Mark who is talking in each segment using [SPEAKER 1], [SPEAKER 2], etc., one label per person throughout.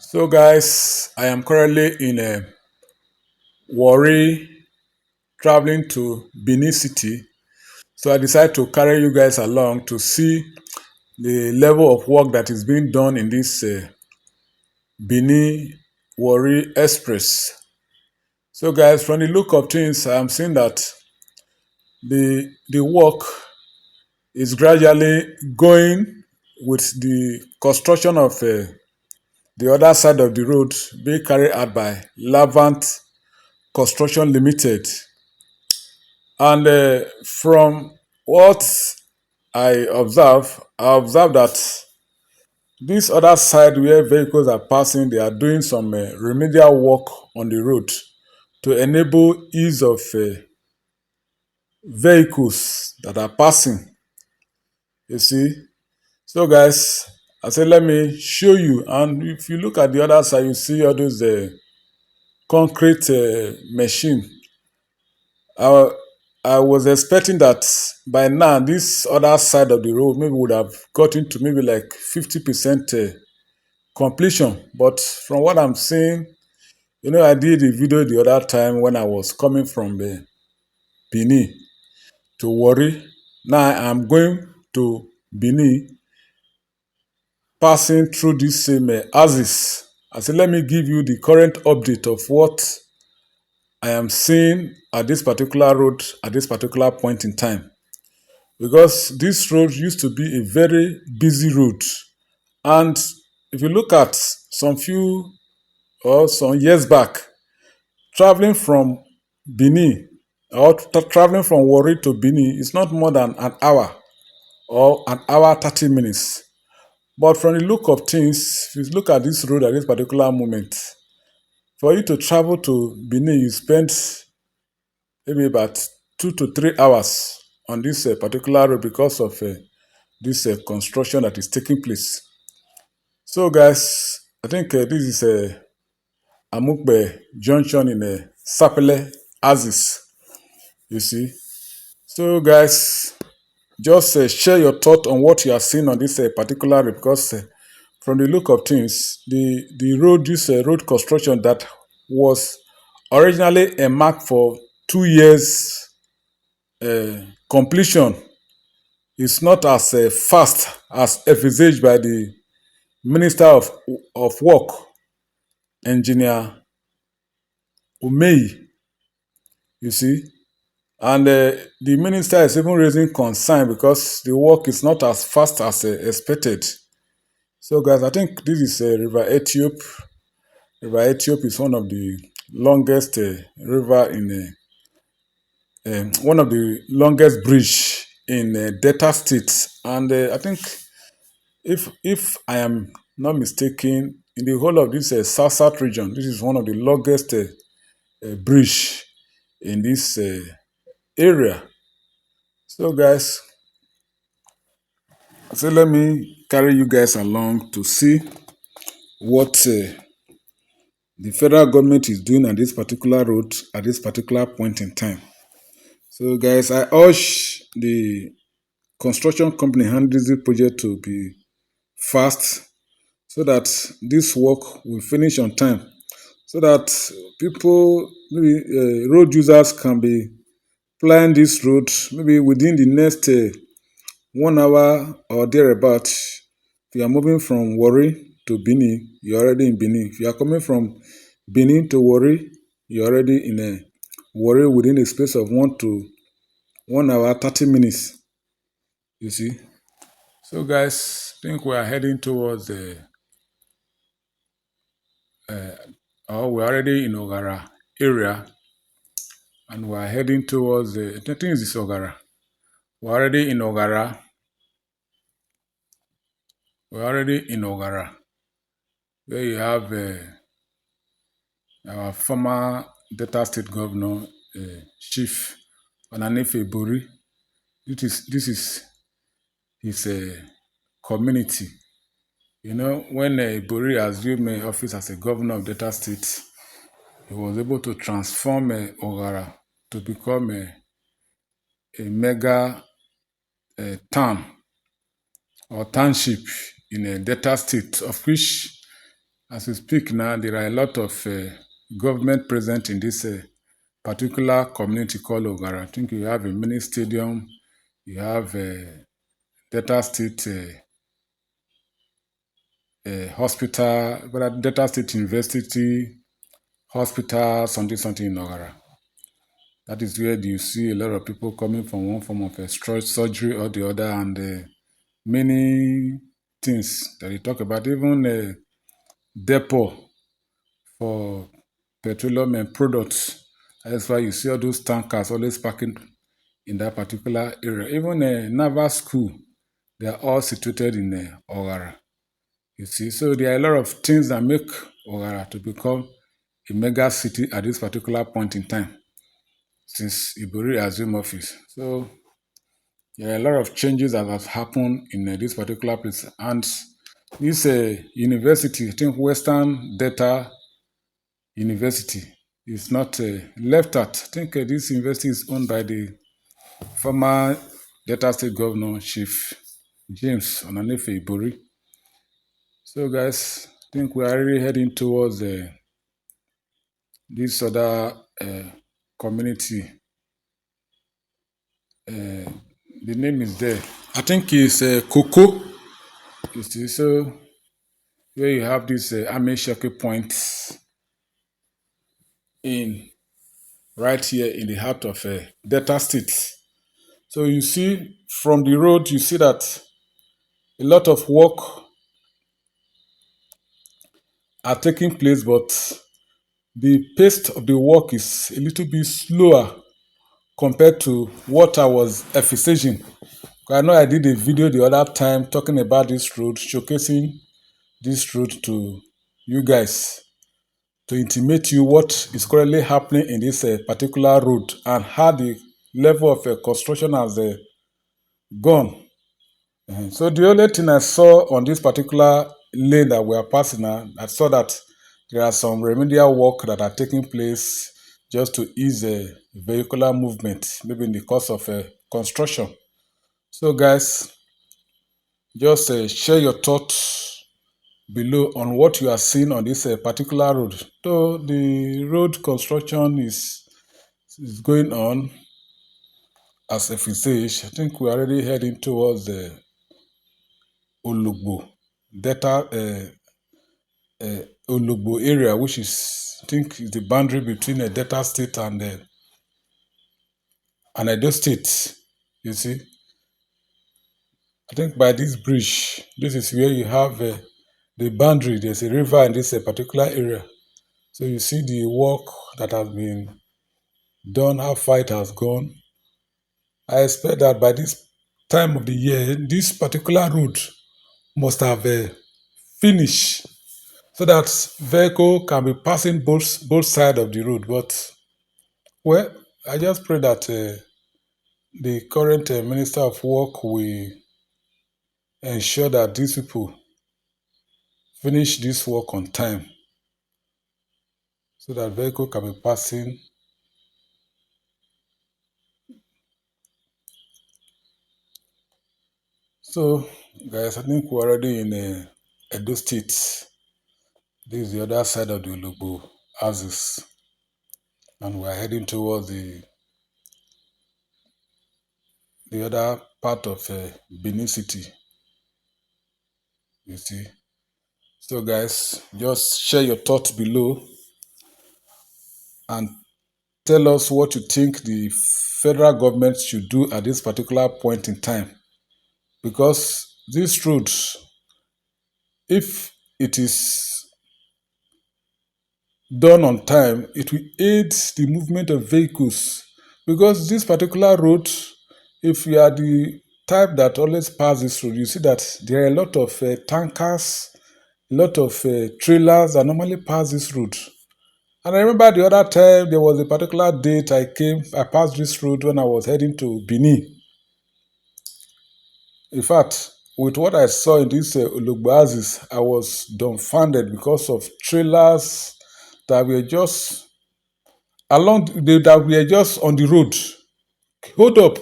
[SPEAKER 1] So, guys, I am currently in a Warri traveling to Benin City. So, I decided to carry you guys along to see the level of work that is being done in this Benin-Warri Express. So, guys, from the look of things, I'm seeing that the work is gradually going with the construction of the other side of the road being carried out by Lavant Construction Limited. And from what I observe that this other side where vehicles are passing, they are doing some remedial work on the road to enable ease of vehicles that are passing. You see, so guys, I said let me show you. And if you look at the other side, you see all those concrete machine. I, I was expecting that by now this other side of the road maybe would have gotten to maybe like 50% completion. But from what I'm seeing, I did a video the other time when I was coming from Benin to Warri. Now I'm going to Benin, passing through this same axis. I said, let me give you the current update of what I am seeing at this particular road at this particular point in time. Because this road used to be a very busy road. And if you look at some years back, traveling from Benin traveling from Warri to Benin is not more than an hour or an hour 30 minutes. But from the look of things, if you look at this road at this particular moment, for you to travel to Benin, you spend maybe about 2 to 3 hours on this particular road because of this construction that is taking place. So, guys, I think this is Amukbe Junction in Sapele Axis. You see. So, guys, just share your thought on what you are seeing on this particular road because from the look of things, the road, this road construction that was originally a mark for 2 years completion is not as fast as envisaged by the Minister of Work, Engineer Umei, you see. And the minister is even raising concern because the work is not as fast as expected. So, guys, I think this is River Ethiop. River Ethiop is one of the longest river in one of the longest bridge in Delta State, and I think if I am not mistaken, in the whole of this South region, this is one of the longest bridge in this area. So, guys, so let me carry you guys along to see what the federal government is doing on this particular road at this particular point in time. So, guys, I urge the construction company handling this project to be fast so that this work will finish on time, so that people, maybe road users, can be plying this road maybe within the next 1 hour or thereabout. If you are moving from Warri to Benin, you're already in Benin. If you are coming from Benin to Warri, you're already in Warri within a space of 1 hour 30 minutes. You see. So, guys, I think we are heading towards we're already in Ogara area, and we're heading towards I think it's Ogara. We're already in Ogara. We're already in Ogara, where you have our former Delta State Governor, Chief Onanefe Bori. This is his community. When Bori assumed office as a governor of Delta State, he was able to transform Ogara to become a mega town or township in a Delta State, of which As we speak now, there are a lot of government present in this particular community called Ogara. I think you have a mini stadium, you have Delta State Hospital, Delta State University Hospital, something something in Ogara. That is where you see a lot of people coming from one form of a surgery or the other, and many things that they talk about, even depot for petroleum and products. That's why you see all those tankers always parking in that particular area. Even naval school, they are all situated in Ogara. You see, so there are a lot of things that make Ogara to become a mega city at this particular point in time since Ibori assumed office. So there are a lot of changes that have happened in this particular place. And this university, I think Western Data University, is not left out. I think this university is owned by the former Delta State Governor, Chief James Onanefe Ibori. So, guys, I think we are really heading towards this other community. The name is there. I think it's Coco. You see, so where you have this army Shaki point in right here in the heart of Delta State. So you see from the road, you see that a lot of work are taking place, but the pace of the work is a little bit slower compared to what I was envisaging. I know I did a video the other time talking about this road, showcasing this road to you guys to intimate you what is currently happening in this particular road and how the level of construction has gone. So the only thing I saw on this particular lane that we are passing now, I saw that there are some remedial work that are taking place just to ease vehicular movement, maybe in the course of construction. So guys, just share your thoughts below on what you are seeing on this particular road. So the road construction is going on as a stage. I think we're already heading towards the Olugbo Delta Olugbo area, which is I think is the boundary between Delta State and Edo State. You see, I think by this bridge, this is where you have the boundary. There's a river in this particular area. So you see the work that has been done, how far it has gone. I expect that by this time of the year, this particular road must have finished so that vehicle can be passing both sides of the road. But well, I just pray that the current Minister of Work will ensure that these people finish this work on time so that vehicle can be passing. So, guys, I think we're already in Edo State. This is the other side of the Olugbo axis, and we're heading towards the other part of Benin City. You see. So, guys, just share your thoughts below and tell us what you think the federal government should do at this particular point in time. Because this road, if it is done on time, it will aid the movement of vehicles. Because this particular road, if you are the type that always pass this road, you see that there are a lot of tankers, a lot of trailers that normally pass this road. And I remember the other time there was a particular date I passed this road when I was heading to Benin. In fact, with what I saw in this Olugbasis, I was dumbfounded because of trailers that were just that were just on the road. Hold up.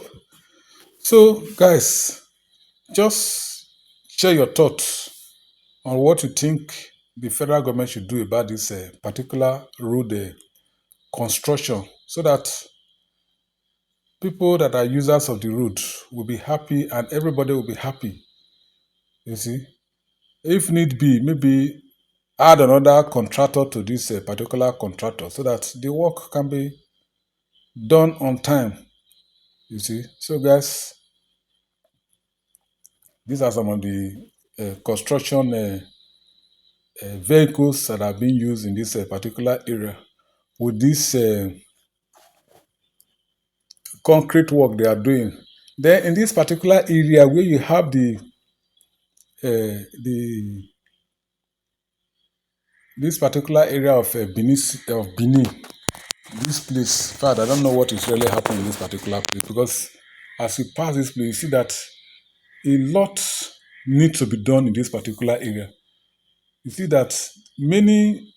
[SPEAKER 1] So, guys, just share your thoughts on what you think the federal government should do about this particular road construction, so that people that are users of the road will be happy and everybody will be happy. You see, if need be, maybe add another contractor to this particular contractor so that the work can be done on time. You see, so guys, these are some of the construction vehicles that are being used in this particular area with this concrete work they are doing. Then in this particular area where you have the this particular area of Benin, this place, in fact, I don't know what is really happening in this particular place, because as you pass this place, you see that a lot needs to be done in this particular area. You see that many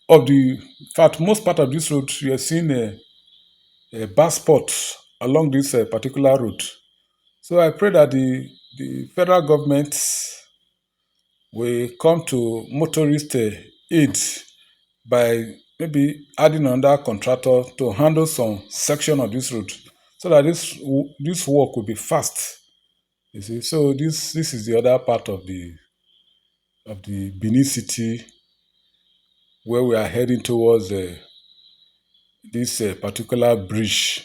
[SPEAKER 1] of the, in fact, most part of this road, you are seeing a bus spot along this particular route. So I pray that the federal government will come to motorist aid by maybe adding another contractor to handle some section of this road, so that this work will be fast. You see, so this is the other part of the Benin city where we are heading towards this particular bridge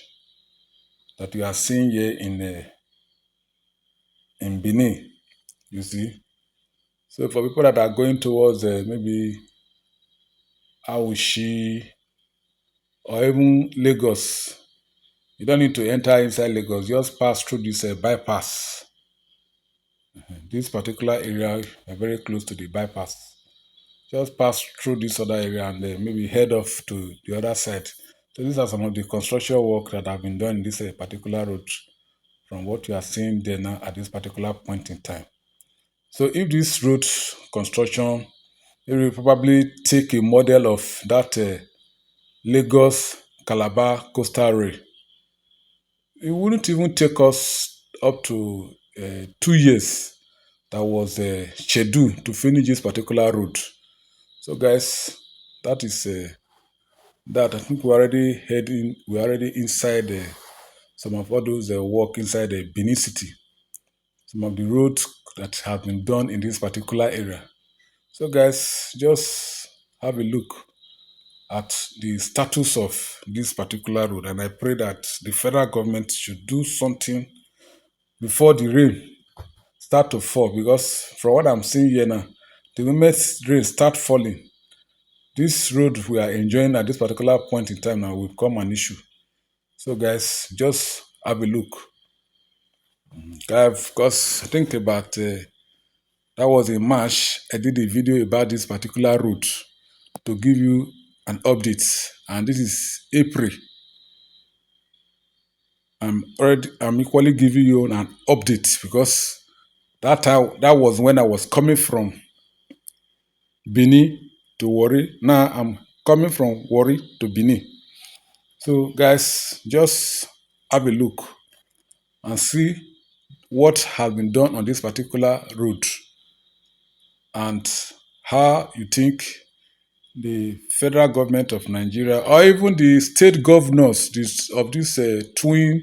[SPEAKER 1] that we are seeing here in Benin. You see, so for people that are going towards maybe Awushi or even Lagos, you don't need to enter inside Lagos. Just pass through this bypass. This particular area are very close to the bypass. Just pass through this other area and maybe head off to the other side. So these are some of the construction work that have been done in this particular road, from what you are seeing there now at this particular point in time. So if this road construction, it will probably take a model of that Lagos Calabar coastal rail. It wouldn't even take us up to 2 years that was scheduled to finish this particular road. So guys, that is that. I think we're already inside some of all those work inside the Benin City. Some of the roads that have been done in this particular area. So guys, just have a look at the status of this particular road, and I pray that the federal government should do something before the rain start to fall, because from what I'm seeing here now, the moment rain start falling, this road we are enjoying at this particular point in time now will become an issue. So guys, just have a look. Because I think about that was in March, I did a video about this particular route to give you an update, and this is April. I'm equally giving you an update, because that was when I was coming from Benin to Warri. Now I'm coming from Warri to Benin. So guys, just have a look and see what has been done on this particular road, and how you think the federal government of Nigeria, or even the state governors of this twin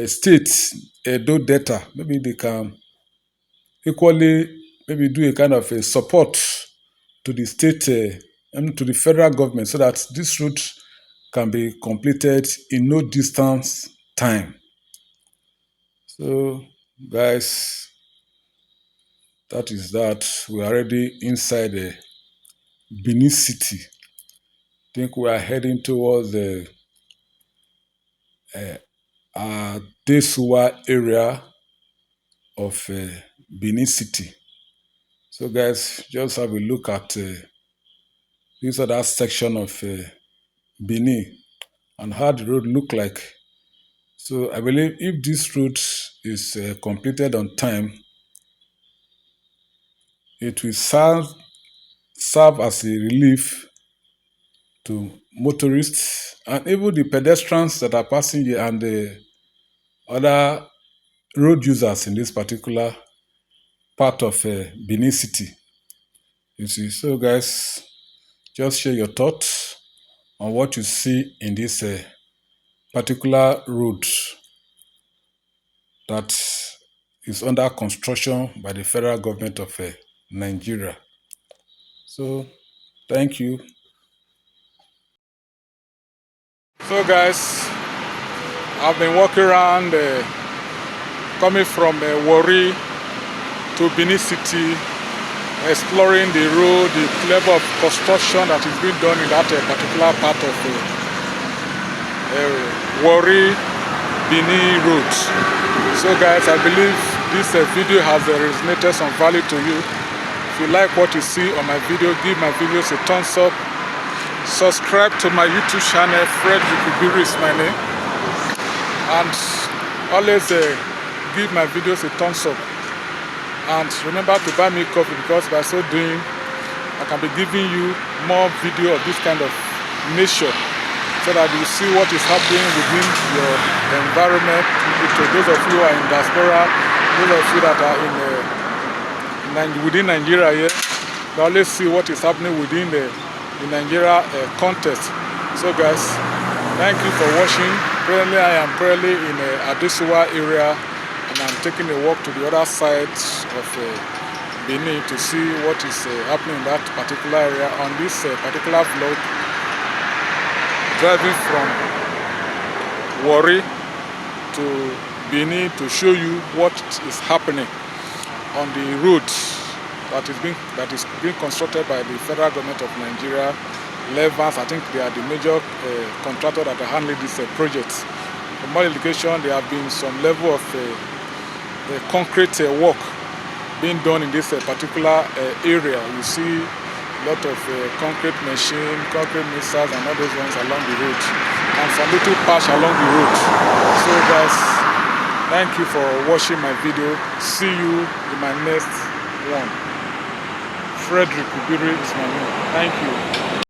[SPEAKER 1] states, Edo Delta, maybe they can equally maybe do a kind of a support to the state and to the federal government, so that this route can be completed in no distance time. So, guys, that is that. We're already inside the Benin City. I think we are heading towards the Desuwa area of Benin City. So, guys, just have a look at this other section of Benin and how the road look like. So, I believe if this route is completed on time, it will serve as a relief to motorists and even the pedestrians that are passing here, and the other road users in this particular part of Benin City. You see, so guys, just share your thoughts on what you see in this particular road that is under construction by the federal government of Nigeria. So, thank you. So, guys, I've been walking around, coming from Warri to Benin City, exploring the road, the level of construction that is being done in that particular part of Warri Benin road. So guys, I believe this video has resonated some value to you. If you like what you see on my video, give my videos a thumbs up. Subscribe to my YouTube channel, Fred GTBINGLA is my name. And always give my videos a thumbs up. And remember to buy me coffee, because by so doing, I can be giving you more video of this kind of nature, so that you see what is happening within your environment. To those of you who are in diaspora, those of you that are within Nigeria here, you always see what is happening within the Nigeria context. So guys, thank you for watching. Currently, I am in Adesua area, and I'm taking a walk to the other side of Benin to see what is happening in that particular area. On this particular vlog, driving from Warri to Benin to show you what is happening on the road that is being constructed by the federal government of Nigeria. Levers, I think they are the major contractor that are handling this project. For more indication, there have been some level of concrete work being done in this particular area. You see a lot of concrete machine, concrete mixers, and all those ones along the road, and some little patch along the road. So guys, thank you for watching my video. See you in my next one. Frederick Ubiri is my name. Thank you.